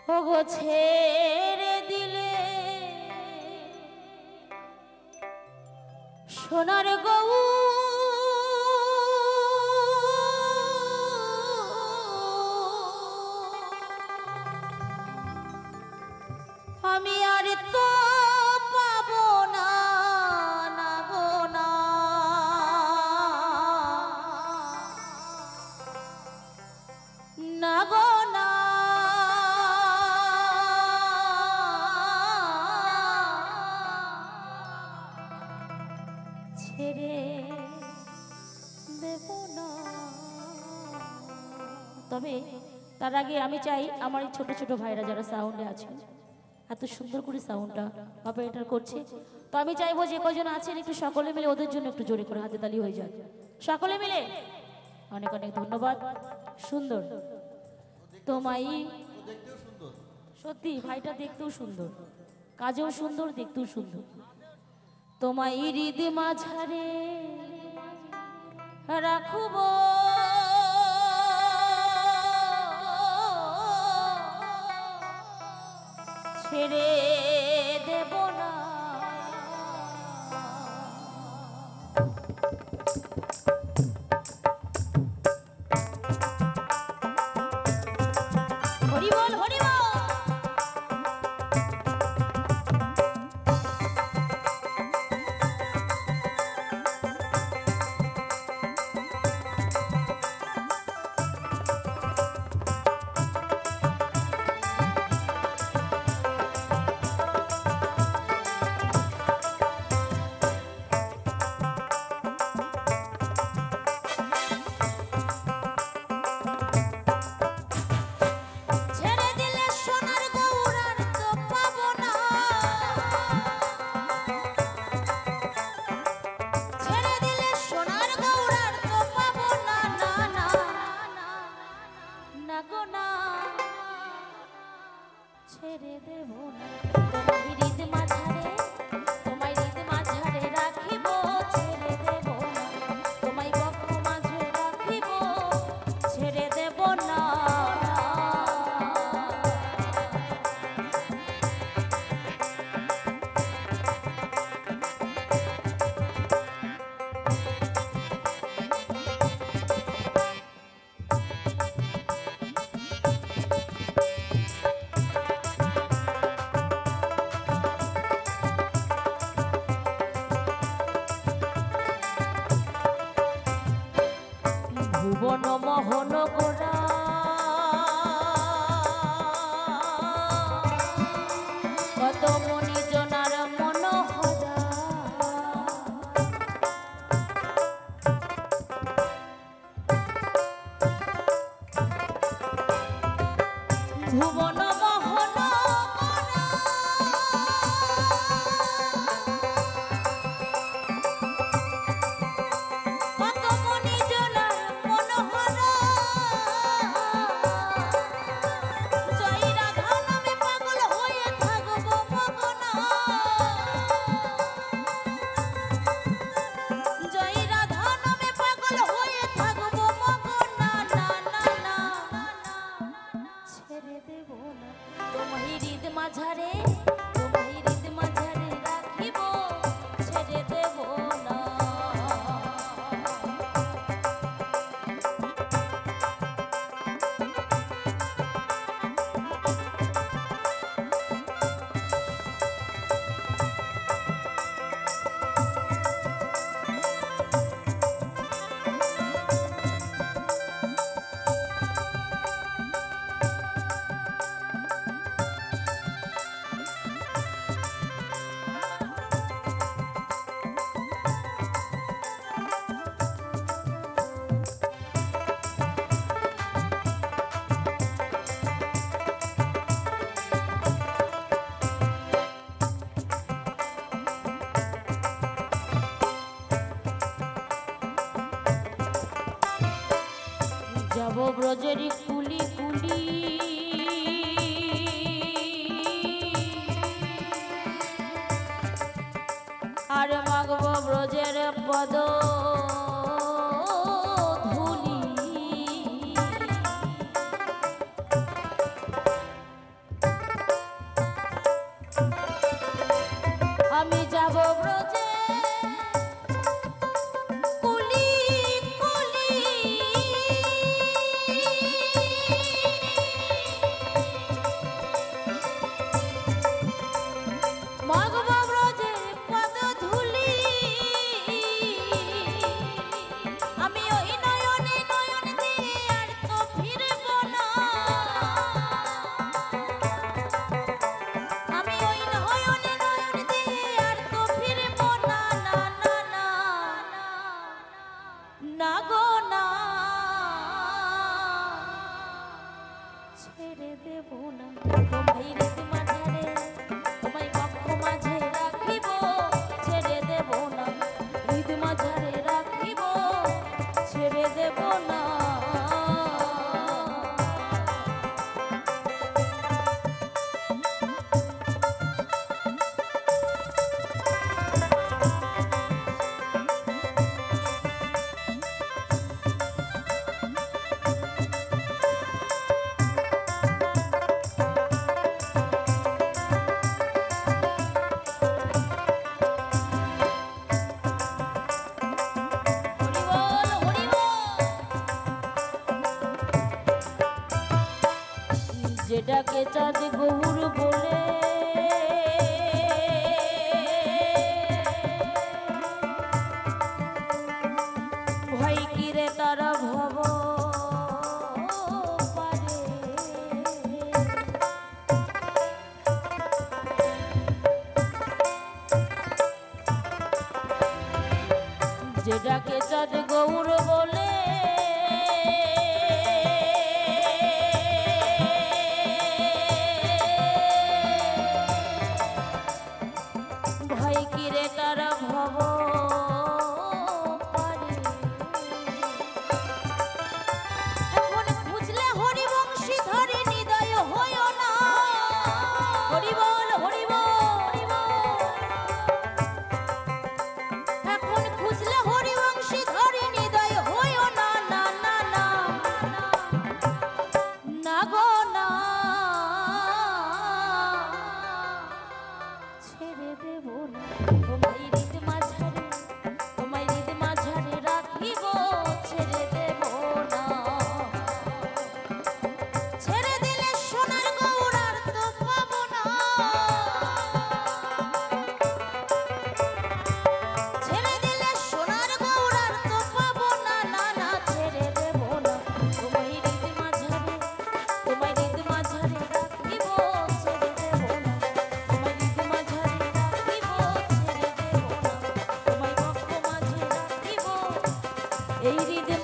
ওগো ছেড়ে দিলে সোনার গৌ আমি আর তো পাবো না না গো না না গো না ছেড়ে দেব না। তবে তার আগে আমি চাই আমার এই ছোট ছোট ভাইরা যারা সাউন্ডে আছে, এত সুন্দর করে সাউন্ডটা অপারেটর করছে, তো আমি চাইবো যে কজন আছেন একটু সকলে মিলে ওদের জন্য একটু জোরে করে হাতে তালি হয়ে যায় সকলে মিলে। অনেক অনেক ধন্যবাদ। সুন্দর তোমায়, সত্যি ভাইটা দেখতেও সুন্দর, কাজেও সুন্দর, দেখতেও সুন্দর। তোমায় হৃদয় মাঝারে রাখব ছেড়ে দেব না। হরি বল হরি বল। ছেড়ে দেব না তোমায় হৃদয় মাঝারে, তোমায় হৃদয় মাঝারে রাখিব ছেড়ে দেব না, তোমায় বক্ষ মাঝে রাখিব ছেড়ে দেব না। ভুবন মোহন গোরা কত মনি জনার মনোহরা, ভুবন মোহন গোরা কত মনি জনার মনোহরা, জয় রাধা নামে পাগল হয়ে থাকবো মগনা, জয় রাধা নামে পাগল হয়ে থাকবো মগনা, না না না ছেড়ে দেব না তোমায় হৃদয় মাঝারে, তোমায় হৃদয় মাঝারে রাখিব ছেড়ে দেব না। যাব ব্রজেরি কুলি কুলি আর মাগব ব্রজের পদ ধুলি, যাব ব্রজে কুলি কুলি মাগব ব্রজে পদ ধুলি আমি ওই নয়নে নয়ন দিয়ে আর তো ফিরব না আমি ওই নয়নে নয়ন দিয়ে আর তো ফিরব না না না না না গো না ছেড়ে দেব না তোমায় রিত মাঝারে তোমায় বক্ষ মাঝে রাখিব ছেড়ে দেব না রিত মাঝারে রাখিব ছেড়ে দেব না যেটাকে চাঁদ গৌর বলে ভয় কিরে তারা ভব পারে যেটাকে চাঁদ গৌর বলে কিরে তারা ভব পারে এখন বুঝলে হরিবংশী ধরে হৃদয় হয় না হরিবল হরিবল এখন খুঁজলে হরিবংশী ধরে হৃদয় হয় না না না না না গো না ছেড়ে দেব না তোমায় রিত মাঝারে তোমায় রিত মাঝারে রাখিব ছেড়ে দেব না ছেড়ে দিলে সোনার গৌর আর তো পাবো না ছেড়ে দিলে সোনার গৌর আর তো পাবো না না না ছেড়ে দেব না তোমায় রিত মাঝারে তোমায় রিত মাঝারে রাখিব ছেড়ে দেব না তোমায় রিত মাঝারে রাখিব ছেড়ে দেব না তোমায় বক্ষ মাঝে রাখিব এই হৃদয়